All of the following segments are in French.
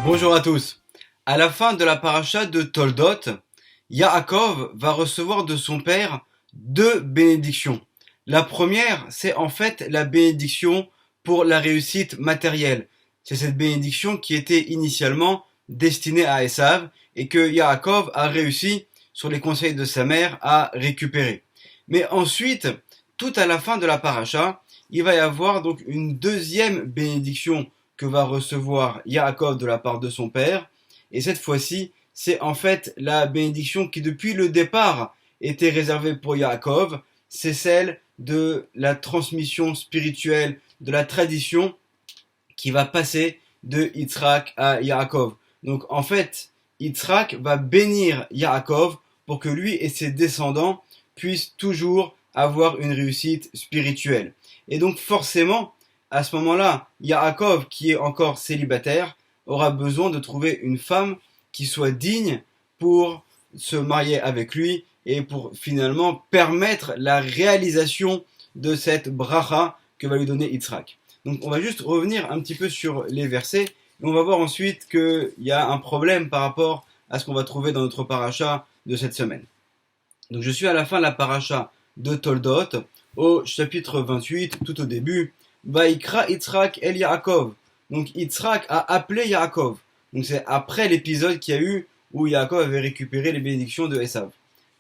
Bonjour à tous. À la fin de la paracha de Toldot, Yaakov va recevoir de son père deux bénédictions. La première, c'est en fait la bénédiction pour la réussite matérielle. C'est cette bénédiction qui était initialement destinée à Esav et que Yaakov a réussi, sur les conseils de sa mère, à récupérer. Mais ensuite, tout à la fin de la paracha, il va y avoir donc une deuxième bénédiction que va recevoir Yaakov de la part de son père. Et cette fois-ci, c'est en fait la bénédiction qui depuis le départ était réservée pour Yaakov. C'est celle de la transmission spirituelle, de la tradition qui va passer de Yitzhak à Yaakov. Donc en fait, Yitzhak va bénir Yaakov pour que lui et ses descendants puissent toujours avoir une réussite spirituelle. Et donc forcément, à ce moment-là, Yaakov, qui est encore célibataire, aura besoin de trouver une femme qui soit digne pour se marier avec lui et pour finalement permettre la réalisation de cette bracha que va lui donner Yitzhak. Donc on va juste revenir un petit peu sur les versets et on va voir ensuite qu'il y a un problème par rapport à ce qu'on va trouver dans notre paracha de cette semaine. Donc je suis à la fin de la paracha de Toldot, au chapitre 28, tout au début. Vaïkra Yitzhak el Yaakov. Donc Yitzhak a appelé Yaakov. Donc c'est après l'épisode qu'il y a eu où Yaakov avait récupéré les bénédictions de Esav.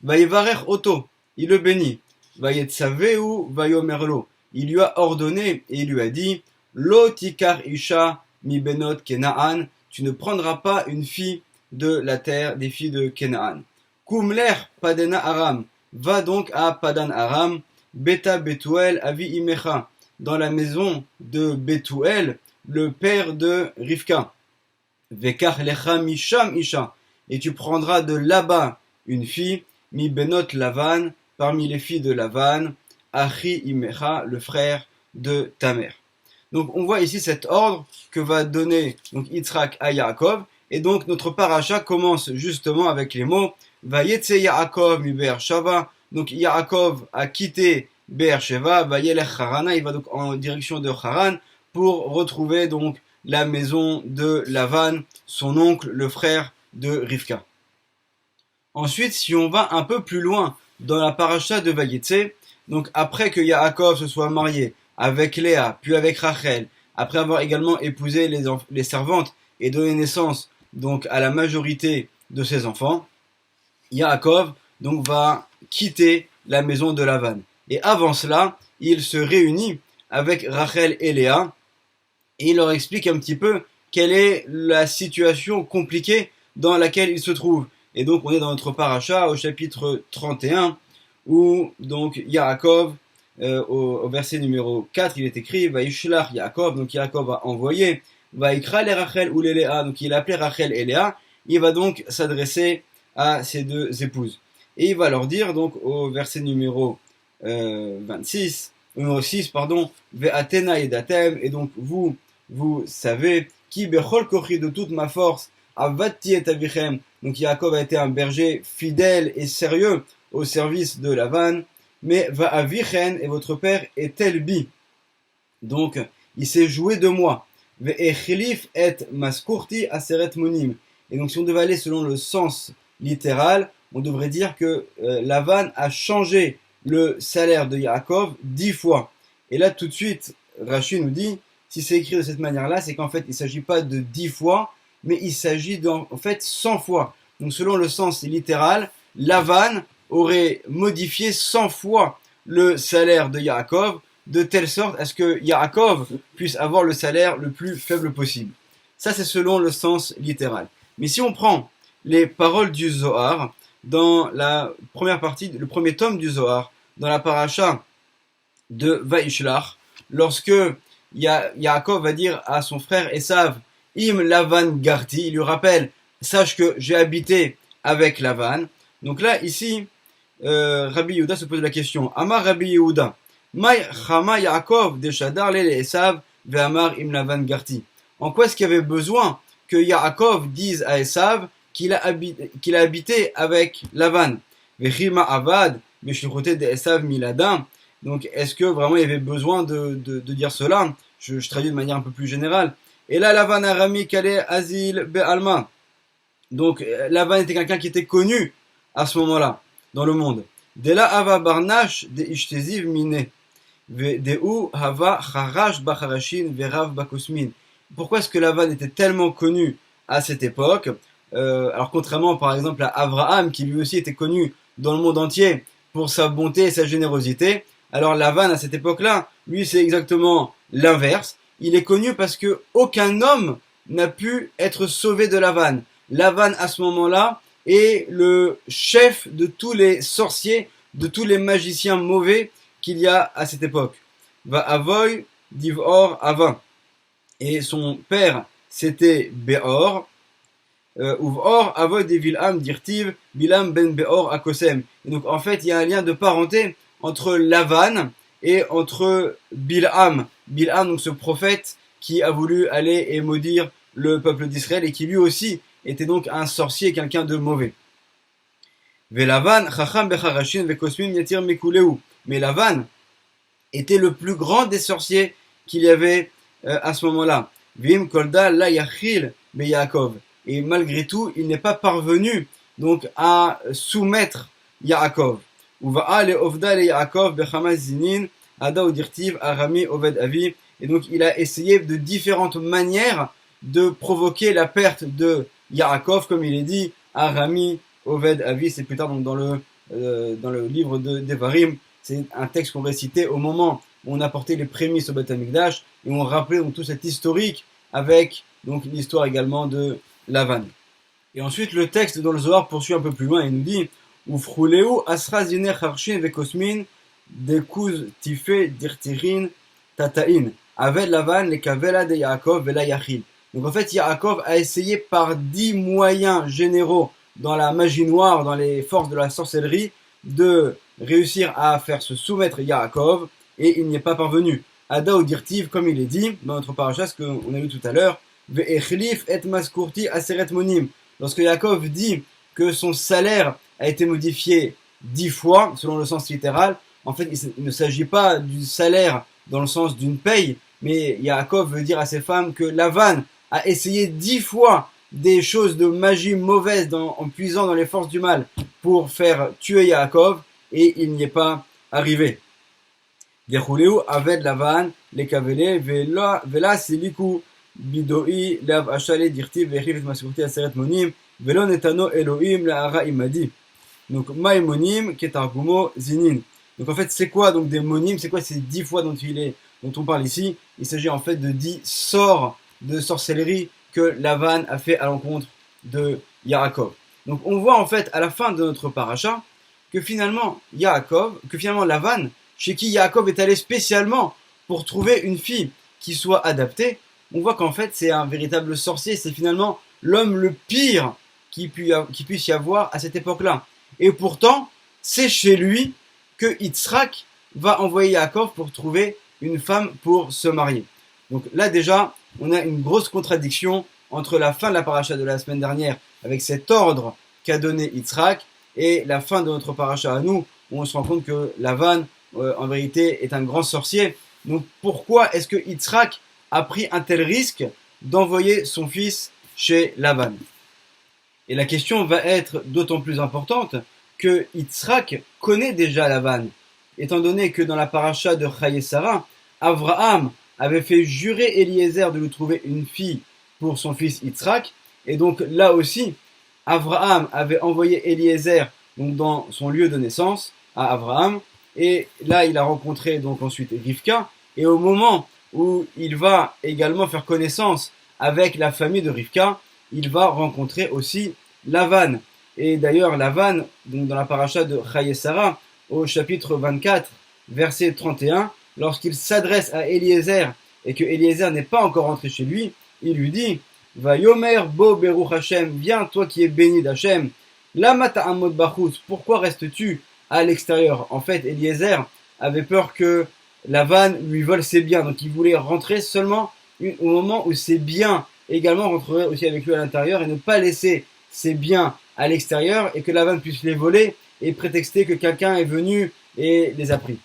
Vaïvarer Oto, il le bénit. Vaïetzaveu vaïomerlo. Il lui a ordonné et il lui a dit Lo tikar isha mi benot Kenaan. Tu ne prendras pas une fille de la terre des filles de Kenaan. Kumler Padena Aram. Va donc à Padan Aram. Beta Betuel Avi Imecha. Dans la maison de Betuel, le père de Rivka. Vekar Lecha Misham Isha. Et tu prendras de là-bas une fille, Mi Benot Lavan, parmi les filles de Lavan, Achi Imecha, le frère de ta mère. Donc on voit ici cet ordre que va donner donc Yitzhak à Yaakov. Et donc notre paracha commence justement avec les mots Vayetse Yaakov mi Be'er Shava. Donc Yaakov a quitté Be'er Sheva, Vayelech Harana, il va donc en direction de Haran pour retrouver donc la maison de Lavan, son oncle, le frère de Rivka. Ensuite, si on va un peu plus loin dans la paracha de Vayetse, donc après que Yaakov se soit marié avec Léa, puis avec Rachel, après avoir également épousé les servantes et donné naissance donc à la majorité de ses enfants, Yaakov donc va quitter la maison de Lavan. Et avant cela, il se réunit avec Rachel et Léa et il leur explique un petit peu quelle est la situation compliquée dans laquelle il se trouve. Et donc on est dans notre paracha au chapitre 31 où donc Yaakov, au verset numéro 4, il est écrit Vaïshlach Yaakov, donc Yaakov a envoyé Vaïkra les Rachel ou les Léa, donc il a appelé Rachel et Léa, il va donc s'adresser à ses deux épouses. Et il va leur dire donc au verset numéro 6 pardon, Ve'atena edatem, et donc vous savez, qui bechol kochi, de toute ma force, avati et avichem, donc Yaakov a été un berger fidèle et sérieux au service de Lavan, mais va'avichen, et votre père est Elbi, donc il s'est joué de moi, ve'echlif et maskurti aseret monim, et donc si on devait aller selon le sens littéral, on devrait dire que Lavan a changé le salaire de Yaakov 10 fois. Et là, tout de suite, Rashi nous dit, si c'est écrit de cette manière-là, c'est qu'en fait, il ne s'agit pas de 10 fois, mais il s'agit en fait 100 fois. Donc, selon le sens littéral, Lavan aurait modifié 100 fois le salaire de Yaakov, de telle sorte à ce que Yaakov puisse avoir le salaire le plus faible possible. Ça, c'est selon le sens littéral. Mais si on prend les paroles du Zohar, dans la première partie, le premier tome du Zohar, dans la paracha de Vaïshlach, lorsque Yaakov va dire à son frère Esav, Im Lavan Garti, il lui rappelle, sache que j'ai habité avec Lavan. Donc là, ici, Rabbi Yehuda se pose la question, Amar Rabbi Yehuda, Mai Chama Yaakov de Shadar Lele Esav, Ve'amar Im Lavan Garti. En quoi est-ce qu'il y avait besoin que Yaakov dise à Esav qu'il a habité avec Lavan? Vechima Avad, Meshluchote de Esav Miladin. Donc, est-ce que vraiment il y avait besoin de dire cela? Je traduis de manière un peu plus générale. Et là, Lavan Arami Kale Azil Be'alma. Donc, Lavan était quelqu'un qui était connu à ce moment-là, dans le monde. De là, Ava Barnash de Ishteziv Mine. De où Hava Charash Bacharashin Verav Bakosmin. Pourquoi est-ce que Lavan était tellement connu à cette époque? Alors, contrairement, par exemple, à Abraham, qui lui aussi était connu dans le monde entier pour sa bonté et sa générosité. Alors, Lavan, à cette époque-là, lui, c'est exactement l'inverse. Il est connu parce que aucun homme n'a pu être sauvé de Lavan. Lavan, à ce moment-là, est le chef de tous les sorciers, de tous les magiciens mauvais qu'il y a à cette époque. Va avoy divor avin. Et son père, c'était Beor. Uvor avoy de Vilham dirtiv, Bilam ben Beor akosem. Et donc, en fait, il y a un lien de parenté entre Lavan et entre Bilham. Bilham, donc ce prophète qui a voulu aller et maudire le peuple d'Israël et qui lui aussi était donc un sorcier, quelqu'un de mauvais. Velavan, chacham becharashin vekosmim yatir mekuleu. Mais Lavan était le plus grand des sorciers qu'il y avait à ce moment-là. Vim kolda la yachil be Yaakov. Et malgré tout, il n'est pas parvenu donc à soumettre Yaakov. Uva'a le ovda le Yaakov bechama zinin ada udirtiv arami oved avi. Et donc il a essayé de différentes manières de provoquer la perte de Yaakov, comme il est dit, Arami oved avi. C'est plus tard donc dans le livre de Devarim. C'est un texte qu'on récitait au moment où on apportait les prémices au Beth Amikdash et on rappelait donc tout cet historique avec donc l'histoire également de Lavan. Et ensuite le texte dans le Zohar poursuit un peu plus loin et nous dit Ufruleu asra ziner charshin vekosmin dekuz tife dirtirin tataïn avec Lavan les kavela de Yaakov vela yachil. Donc en fait Yaakov a essayé par 10 moyens généraux dans la magie noire, dans les forces de la sorcellerie, de réussir à faire se soumettre Yaakov et il n'y est pas parvenu. Ada ou dirtiv, comme il est dit dans notre paracha, ce qu'on a vu tout à l'heure, ve'echlif et maskurti aseret monim. Lorsque Yaakov dit que son salaire a été modifié 10 fois, selon le sens littéral, en fait il ne s'agit pas du salaire dans le sens d'une paye, mais Yaakov veut dire à ses femmes que Lavan a essayé 10 fois des choses de magie mauvaise en puisant dans les forces du mal pour faire tuer Yaakov et il n'y est pas arrivé. Gechuleu aved Lavan le kavele vela siliku bidoi lav ashale dirti vechif et maskurti aseret monim velo netano Elohim lahara imadi. Donc maimonim ketargumo zinin. Donc en fait c'est quoi donc des monim, c'est quoi ces 10 fois dont on parle ici? Il s'agit en fait de 10 sorts de sorcellerie que Lavan a fait à l'encontre de Yaakov. Donc on voit en fait à la fin de notre paracha que finalement Lavan, chez qui Yaakov est allé spécialement pour trouver une fille qui soit adaptée, on voit qu'en fait c'est un véritable sorcier, c'est finalement l'homme le pire qui puisse y avoir à cette époque-là. Et pourtant, c'est chez lui que Yitzhak va envoyer Yaakov pour trouver une femme pour se marier. Donc là déjà, on a une grosse contradiction entre la fin de la paracha de la semaine dernière avec cet ordre qu'a donné Yitzhak et la fin de notre paracha à nous où on se rend compte que Lavan en vérité est un grand sorcier. Donc pourquoi est-ce que Yitzhak a pris un tel risque d'envoyer son fils chez Lavan? Et la question va être d'autant plus importante que Yitzhak connaît déjà Lavan, étant donné que dans la paracha de Chaye Sarah, Abraham avait fait jurer Eliezer de lui trouver une fille pour son fils Yitzhak, et donc là aussi, Abraham avait envoyé Eliezer donc dans son lieu de naissance à Abraham, et là il a rencontré donc ensuite Rivka, et au moment où il va également faire connaissance avec la famille de Rivka, il va rencontrer aussi Lavan. Et d'ailleurs Lavan, donc dans la paracha de Chaye Sarah, au chapitre 24, verset 31, lorsqu'il s'adresse à Eliezer et que Eliezer n'est pas encore rentré chez lui, il lui dit Vayomer bo beruch Hashem, viens toi qui es béni d'Hashem. Lama ta'amod bachutz, pourquoi restes-tu à l'extérieur? En fait, Eliezer avait peur que Lavan lui vole ses biens, donc il voulait rentrer seulement au moment où ses biens également rentreraient aussi avec lui à l'intérieur et ne pas laisser ses biens à l'extérieur et que Lavan puisse les voler et prétexter que quelqu'un est venu et les a pris.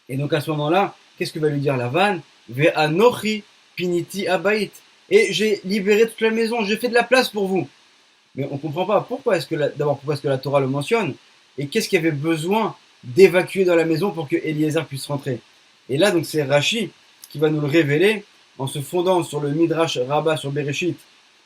Et donc à ce moment-là, qu'est-ce que va lui dire Lavan? Ve'anochi piniti abayit. et j'ai libéré toute la maison, j'ai fait de la place pour vous. Mais on ne comprend pas pourquoi est-ce que pourquoi est-ce que la Torah le mentionne et qu'est-ce qu'il y avait besoin d'évacuer dans la maison pour que Eliezer puisse rentrer. Et là donc c'est Rashi qui va nous le révéler en se fondant sur le Midrash Rabbah sur Bereshit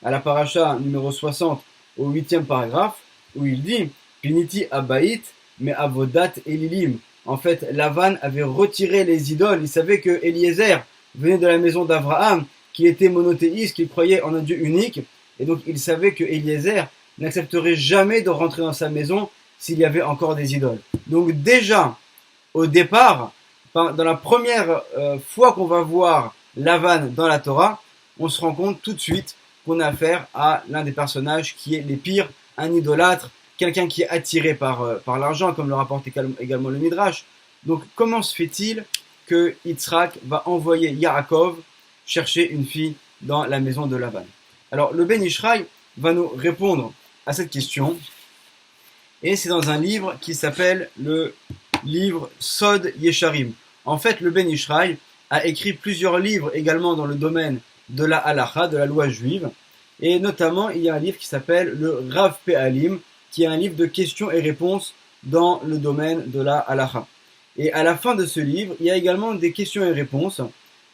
à la paracha numéro 60 au 8e paragraphe où il dit Piniti Abaït mais Avodat Elilim. En fait, Lavan avait retiré les idoles. Il savait que Eliezer venait de la maison d'Abraham, qu'il était monothéiste, qu'il croyait en un Dieu unique. Et donc, il savait que Eliezer n'accepterait jamais de rentrer dans sa maison s'il y avait encore des idoles. Donc, déjà, au départ, dans la première fois qu'on va voir Lavan dans la Torah, on se rend compte tout de suite qu'on a affaire à l'un des personnages qui est les pires, un idolâtre, quelqu'un qui est attiré par l'argent, comme le rapporte également le Midrash. Donc, comment se fait-il que Yitzhak va envoyer Yaakov chercher une fille dans la maison de Lavan? Alors, le Ben Ishraï va nous répondre à cette question, et c'est dans un livre qui s'appelle le livre Sod Yesharim. En fait, le Ben Ishraï a écrit plusieurs livres également dans le domaine de la halacha, de la loi juive, et notamment il y a un livre qui s'appelle le Rav Pe'alim, qui est un livre de questions et réponses dans le domaine de la halacha. Et à la fin de ce livre, il y a également des questions et réponses.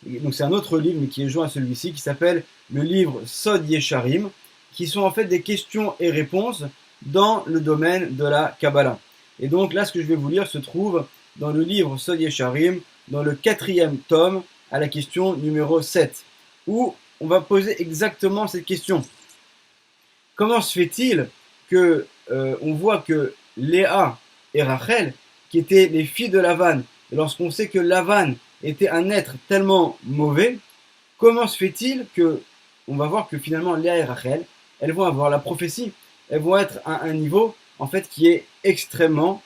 Donc c'est un autre livre, mais qui est joint à celui-ci, qui s'appelle le livre Sod Yesharim, qui sont en fait des questions et réponses dans le domaine de la Kabbalah. Et donc là, ce que je vais vous lire se trouve dans le livre Sod Yesharim, dans le 4e tome, à la question numéro 7, où on va poser exactement cette question. Comment se fait-il que on voit que Léa et Rachel, qui étaient les filles de Lavan, et lorsqu'on sait que Lavan était un être tellement mauvais, comment se fait-il que on va voir que finalement Léa et Rachel, elles vont avoir la prophétie, elles vont être à un niveau en fait qui est extrêmement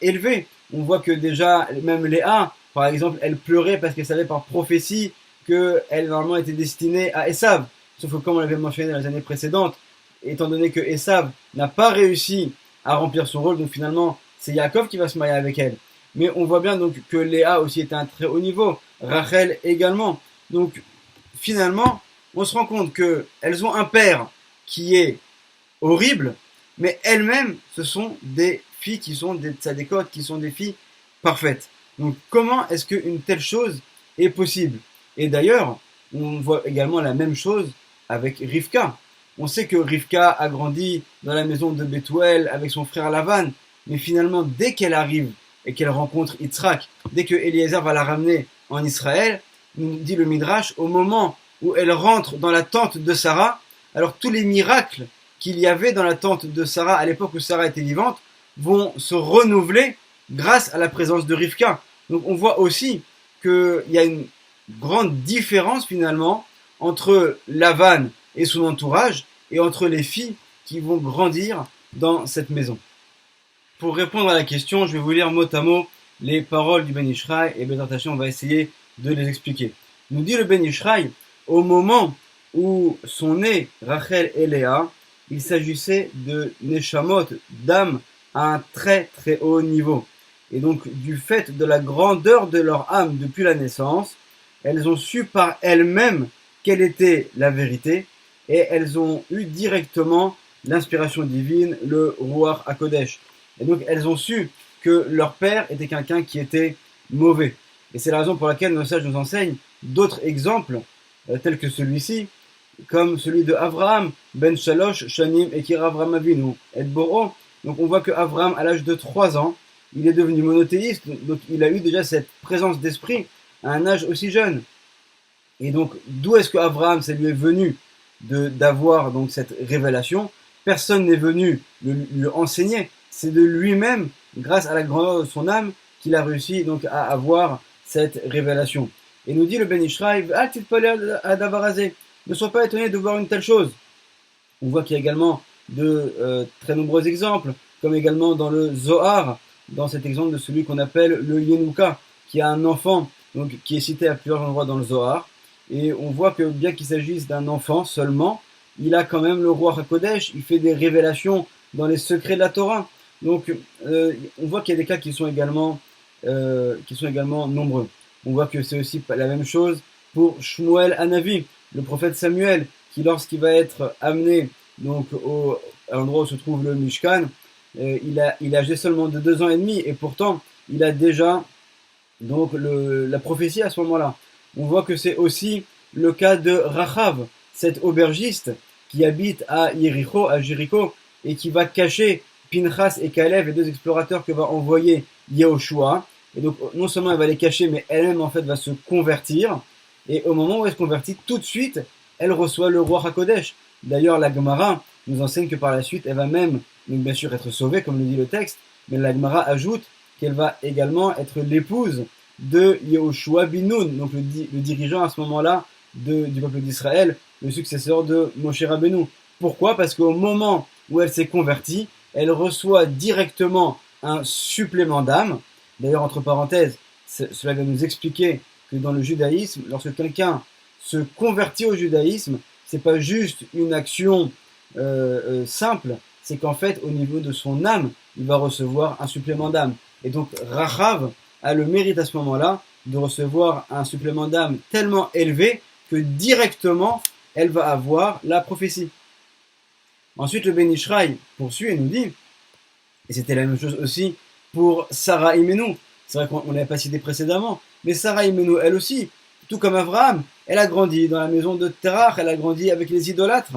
élevé. On voit que déjà même Léa, par exemple, elle pleurait parce qu'elle savait par prophétie qu'elle normalement était destinée à Esav. Sauf que comme on l'avait mentionné dans les années précédentes, étant donné que Esav n'a pas réussi à remplir son rôle, donc finalement c'est Yaakov qui va se marier avec elle. Mais on voit bien donc que Léa aussi était à un très haut niveau, Rachel également. Donc finalement, on se rend compte qu'elles ont un père qui est horrible, mais elles-mêmes, ce sont des filles qui sont des tzadékot, qui sont des filles parfaites. Donc comment est-ce qu'une telle chose est possible? Et d'ailleurs, on voit également la même chose avec Rivka. On sait que Rivka a grandi dans la maison de Bethuel avec son frère Lavan, mais finalement, dès qu'elle arrive et qu'elle rencontre Yitzhak, dès que Eliezer va la ramener en Israël, nous dit le Midrash, au moment où elle rentre dans la tente de Sarah, alors tous les miracles qu'il y avait dans la tente de Sarah à l'époque où Sarah était vivante vont se renouveler grâce à la présence de Rivka. Donc on voit aussi qu'il y a une grande différence finalement entre Lavan et son entourage et entre les filles qui vont grandir dans cette maison. Pour répondre à la question, je vais vous lire mot à mot les paroles du Ben Ishraï et Bezrat Hashem, on va essayer de les expliquer. Nous dit le Ben Ishraï, au moment où sont nées Rachel et Léa, il s'agissait de Neshamot, d'âmes à un très très haut niveau. Et donc du fait de la grandeur de leur âme depuis la naissance, elles ont su par elles-mêmes quelle était la vérité et elles ont eu directement l'inspiration divine, le Ruach HaKodesh. Et donc elles ont su que leur père était quelqu'un qui était mauvais. Et c'est la raison pour laquelle nos sages nous enseignent d'autres exemples, tels que celui-ci, comme celui de Avraham, Ben Shalosh, Shanim, et Kira Avraham Avinu, et Boro. Donc on voit que Avraham, à l'âge de 3 ans, il est devenu monothéiste, donc il a eu déjà cette présence d'esprit à un âge aussi jeune. Et donc, d'où est-ce que Avraham, ça lui est venu d'avoir donc cette révélation? Personne n'est venu lui enseigner, c'est de lui-même, grâce à la grandeur de son âme, qu'il a réussi donc à avoir cette révélation. Et nous dit le Ben Ishraï, ne sois pas étonné de voir une telle chose. On voit qu'il y a également de très nombreux exemples, comme également dans le Zohar, dans cet exemple de celui qu'on appelle le Yenouka, qui a un enfant, donc qui est cité à plusieurs endroits dans le Zohar. Et on voit que bien qu'il s'agisse d'un enfant seulement, il a quand même le Ruach HaKodesh, il fait des révélations dans les secrets de la Torah. Donc on voit qu'il y a des cas qui sont également nombreux. On voit que c'est aussi la même chose pour Shmuel Hanavi. le prophète Samuel, qui lorsqu'il va être amené donc à l'endroit où se trouve le Mishkan, il a âgé seulement de 2 ans et demi, et pourtant il a déjà donc la prophétie à ce moment-là. On voit que c'est aussi le cas de Rachav, cette aubergiste qui habite à Jéricho, et qui va cacher Pinchas et Caleb, les 2 explorateurs que va envoyer Yehoshua. Et donc non seulement elle va les cacher, mais elle-même en fait va se convertir. Et au moment où elle se convertit, tout de suite, elle reçoit le roi HaKodesh. D'ailleurs, la Gemara nous enseigne que par la suite, elle va même, donc bien sûr, être sauvée, comme le dit le texte, mais la Gemara ajoute qu'elle va également être l'épouse de Yehoshua bin Nun, donc le dirigeant à ce moment-là du peuple d'Israël, le successeur de Moshe Rabbeinu. Pourquoi? Parce qu'au moment où elle s'est convertie, elle reçoit directement un supplément d'âme. D'ailleurs, entre parenthèses, cela va nous expliquer que dans le judaïsme, lorsque quelqu'un se convertit au judaïsme, c'est pas juste une action simple, c'est qu'en fait, au niveau de son âme, il va recevoir un supplément d'âme. Et donc, Rachav a le mérite à ce moment-là de recevoir un supplément d'âme tellement élevé que directement, elle va avoir la prophétie. Ensuite, le Ben Ishraï poursuit et nous dit, et c'était la même chose aussi pour Sarah Imenu. C'est vrai qu'on ne l'avait pas cité précédemment, mais Sarah Imenu, elle aussi, tout comme Abraham, elle a grandi dans la maison de Terach, elle a grandi avec les idolâtres.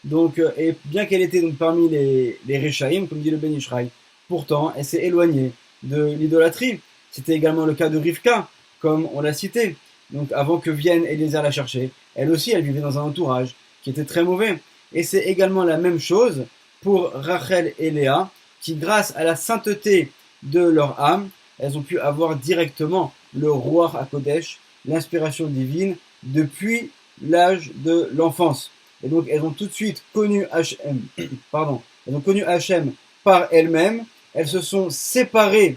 Donc, et bien qu'elle était donc parmi les Réchaïm, comme dit le Ben Ishraï, pourtant, elle s'est éloignée de l'idolâtrie. C'était également le cas de Rivka, comme on l'a cité. Donc, avant que vienne Eliezer la chercher, elle aussi, elle vivait dans un entourage qui était très mauvais. Et c'est également la même chose pour Rachel et Léa, qui, grâce à la sainteté de leur âme, elles ont pu avoir directement le roi HaKodesh, l'inspiration divine, depuis l'âge de l'enfance. Et donc, elles ont tout de suite connu Hachem, elles ont connu Hachem par elles-mêmes. Elles se sont séparées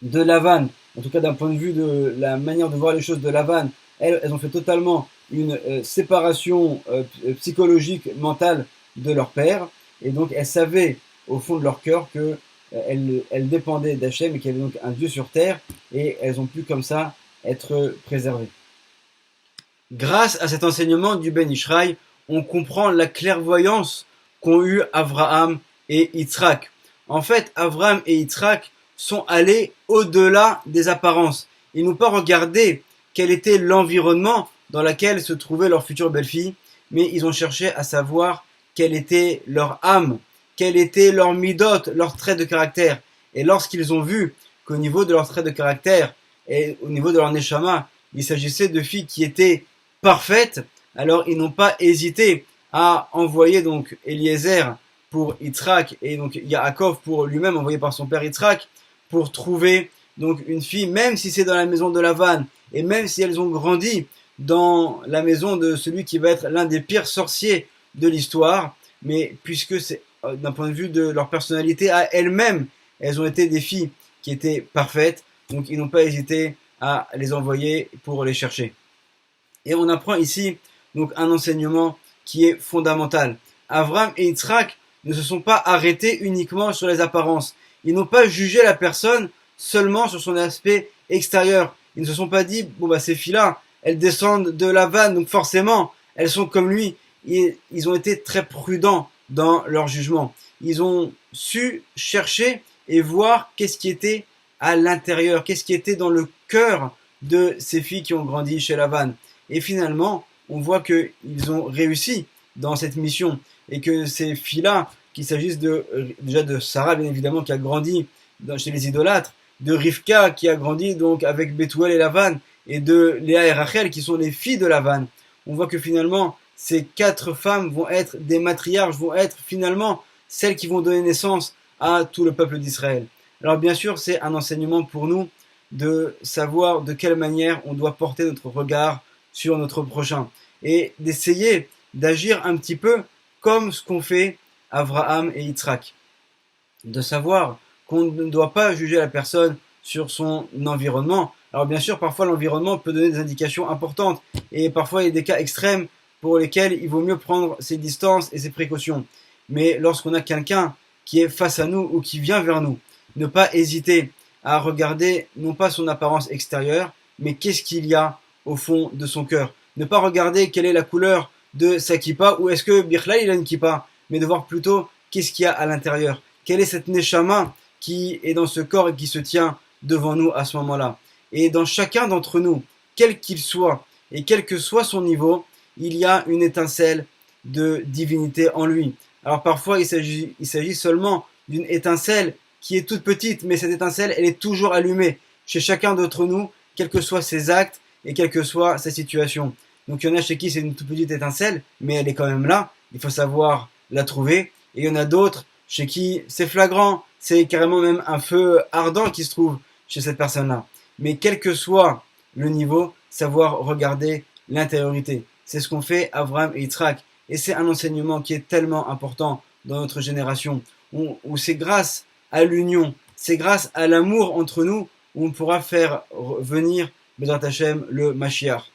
de Lavan, en tout cas d'un point de vue de la manière de voir les choses de Lavan. Elles ont fait totalement une séparation psychologique, mentale de leur père. Et donc, elles savaient au fond de leur cœur que elles dépendaient d'Hachem et qu'il y avait donc un Dieu sur terre. Et elles ont pu comme ça être préservées. Grâce à cet enseignement du Ben Ishraï, on comprend la clairvoyance qu'ont eu Abraham et Yitzhak. En fait, Abraham et Yitzhak sont allés au-delà des apparences. Ils n'ont pas regardé quel était l'environnement dans lequel se trouvait leur future belle-fille, mais ils ont cherché à savoir quelle était leur âme, quel était leur midot, leur trait de caractère. Et lorsqu'ils ont vu qu'au niveau de leur trait de caractère et au niveau de leur neshama, il s'agissait de filles qui étaient parfaites, alors ils n'ont pas hésité à envoyer donc Eliezer pour Yitzhak et donc Yaakov pour lui-même envoyé par son père Yitzhak pour trouver donc une fille, même si c'est dans la maison de Lavan et même si elles ont grandi dans la maison de celui qui va être l'un des pires sorciers de l'histoire, mais puisque c'est d'un point de vue de leur personnalité à elles-mêmes, elles ont été des filles qui étaient parfaites, donc ils n'ont pas hésité à les envoyer pour les chercher. Et on apprend ici donc un enseignement qui est fondamental. Abraham et Yitzhak ne se sont pas arrêtés uniquement sur les apparences. Ils n'ont pas jugé la personne seulement sur son aspect extérieur. Ils ne se sont pas dit, bon bah ces filles-là, elles descendent de Lavan, donc forcément, elles sont comme lui. Ils ont été très prudents dans leur jugement. Ils ont su chercher et voir qu'est-ce qui était à l'intérieur, qu'est-ce qui était dans le cœur de ces filles qui ont grandi chez Lavan. Et finalement, on voit qu'ils ont réussi dans cette mission et que ces filles-là, qu'il s'agisse déjà de Sarah, bien évidemment, qui a grandi chez les idolâtres, de Rivka, qui a grandi donc avec Bethuel et Lavan, et de Léa et Rachel, qui sont les filles de Lavan. On voit que finalement, ces 4 femmes vont être des matriarches, vont être finalement celles qui vont donner naissance à tout le peuple d'Israël. Alors bien sûr, c'est un enseignement pour nous de savoir de quelle manière on doit porter notre regard sur notre prochain et d'essayer d'agir un petit peu comme ce qu'ont fait Abraham et Yitzhak. De savoir qu'on ne doit pas juger la personne sur son environnement. Alors bien sûr, parfois l'environnement peut donner des indications importantes et parfois il y a des cas extrêmes pour lesquels il vaut mieux prendre ses distances et ses précautions. Mais lorsqu'on a quelqu'un qui est face à nous ou qui vient vers nous, ne pas hésiter à regarder non pas son apparence extérieure, mais qu'est-ce qu'il y a au fond de son cœur. Ne pas regarder quelle est la couleur de sa kippa ou est-ce que Birla il a une kippa, mais de voir plutôt qu'est-ce qu'il y a à l'intérieur. Quelle est cette neshama qui est dans ce corps et qui se tient devant nous à ce moment-là. Et dans chacun d'entre nous, quel qu'il soit et quel que soit son niveau, il y a une étincelle de divinité en lui. Alors parfois il s'agit seulement d'une étincelle qui est toute petite, mais cette étincelle elle est toujours allumée chez chacun d'entre nous, quels que soient ses actes et quelle que soit sa situation. Donc il y en a chez qui c'est une toute petite étincelle, mais elle est quand même là, il faut savoir la trouver. Et il y en a d'autres chez qui c'est flagrant, c'est carrément même un feu ardent qui se trouve chez cette personne-là. Mais quel que soit le niveau, savoir regarder l'intériorité. C'est ce qu'ont fait Abraham et Yitzhak. Et c'est un enseignement qui est tellement important dans notre génération, où c'est grâce à l'union, c'est grâce à l'amour entre nous, où on pourra faire venir Bezrat Hashem le Mashiach.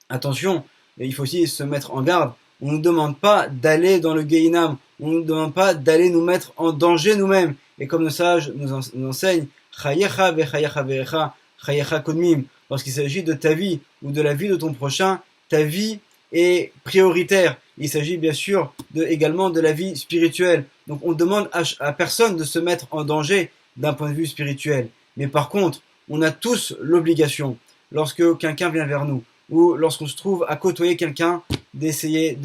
Attention, il faut aussi se mettre en garde. On ne nous demande pas d'aller dans le Gehinam, on ne nous demande pas d'aller nous mettre en danger nous-mêmes. Et comme le sage nous enseigne, Chayecha vechayecha verecha, chayecha kodmim. Lorsqu'il s'agit de ta vie ou de la vie de ton prochain, ta vie est prioritaire. Il s'agit bien sûr également de la vie spirituelle. Donc on ne demande à personne de se mettre en danger d'un point de vue spirituel. Mais par contre, on a tous l'obligation, lorsque quelqu'un vient vers nous, ou lorsqu'on se trouve à côtoyer quelqu'un, d'essayer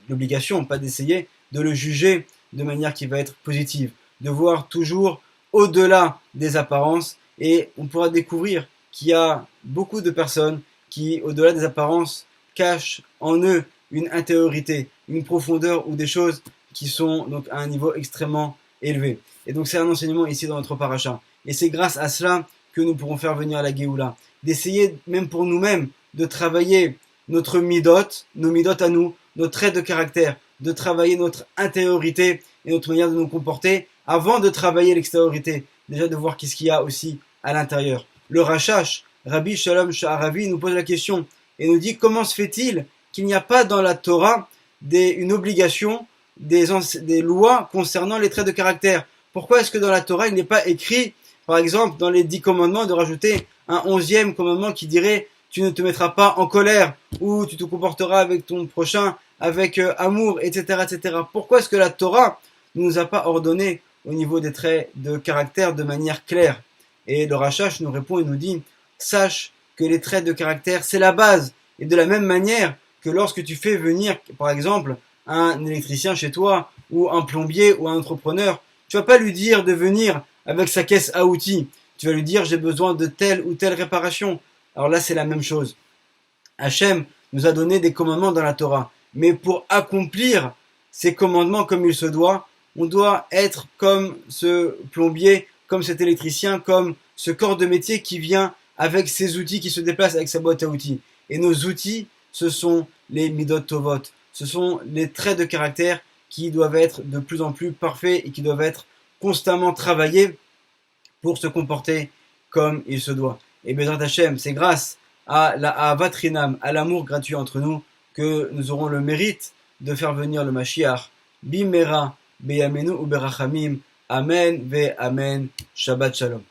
l'obligation, pas d'essayer, de le juger de manière qui va être positive, de voir toujours au-delà des apparences, et on pourra découvrir qu'il y a beaucoup de personnes qui, au-delà des apparences, cachent en eux une intériorité, une profondeur ou des choses qui sont donc à un niveau extrêmement élevé. Et donc c'est un enseignement ici dans notre paracha. Et c'est grâce à cela que nous pourrons faire venir la Géoula. D'essayer, même pour nous-mêmes, de travailler notre midot, nos midot à nous, nos traits de caractère, de travailler notre intériorité et notre manière de nous comporter avant de travailler l'extériorité. Déjà de voir qu'est-ce qu'il y a aussi à l'intérieur. Le Rashash, Rabbi Shalom Sha'aravi, nous pose la question et nous dit comment se fait-il qu'il n'y a pas dans la Torah une obligation, des lois concernant les traits de caractère. Pourquoi est-ce que dans la Torah il n'est pas écrit, par exemple, dans les 10 commandements, de rajouter un 11e commandement qui dirait tu ne te mettras pas en colère ou tu te comporteras avec ton prochain avec amour, etc., etc. Pourquoi est-ce que la Torah ne nous a pas ordonné au niveau des traits de caractère de manière claire? Et le Rashash nous répond et nous dit sache que les traits de caractère c'est la base. Et de la même manière que lorsque tu fais venir, par exemple, un électricien chez toi, ou un plombier, ou un entrepreneur, tu vas pas lui dire de venir avec sa caisse à outils. Tu vas lui dire, j'ai besoin de telle ou telle réparation. Alors là, c'est la même chose. Hachem nous a donné des commandements dans la Torah. Mais pour accomplir ces commandements comme il se doit, on doit être comme ce plombier, comme cet électricien, comme ce corps de métier qui vient avec ses outils, qui se déplace avec sa boîte à outils. Et nos outils, ce sont les midot tovot. Ce sont les traits de caractère qui doivent être de plus en plus parfaits et qui doivent être constamment travaillés pour se comporter comme il se doit. Et Bezrat Hashem, c'est grâce à la Ahavat Chinam, à l'amour gratuit entre nous, que nous aurons le mérite de faire venir le Mashiach. Bimera, beyamenu uberachamim. Amen ve amen. Shabbat shalom.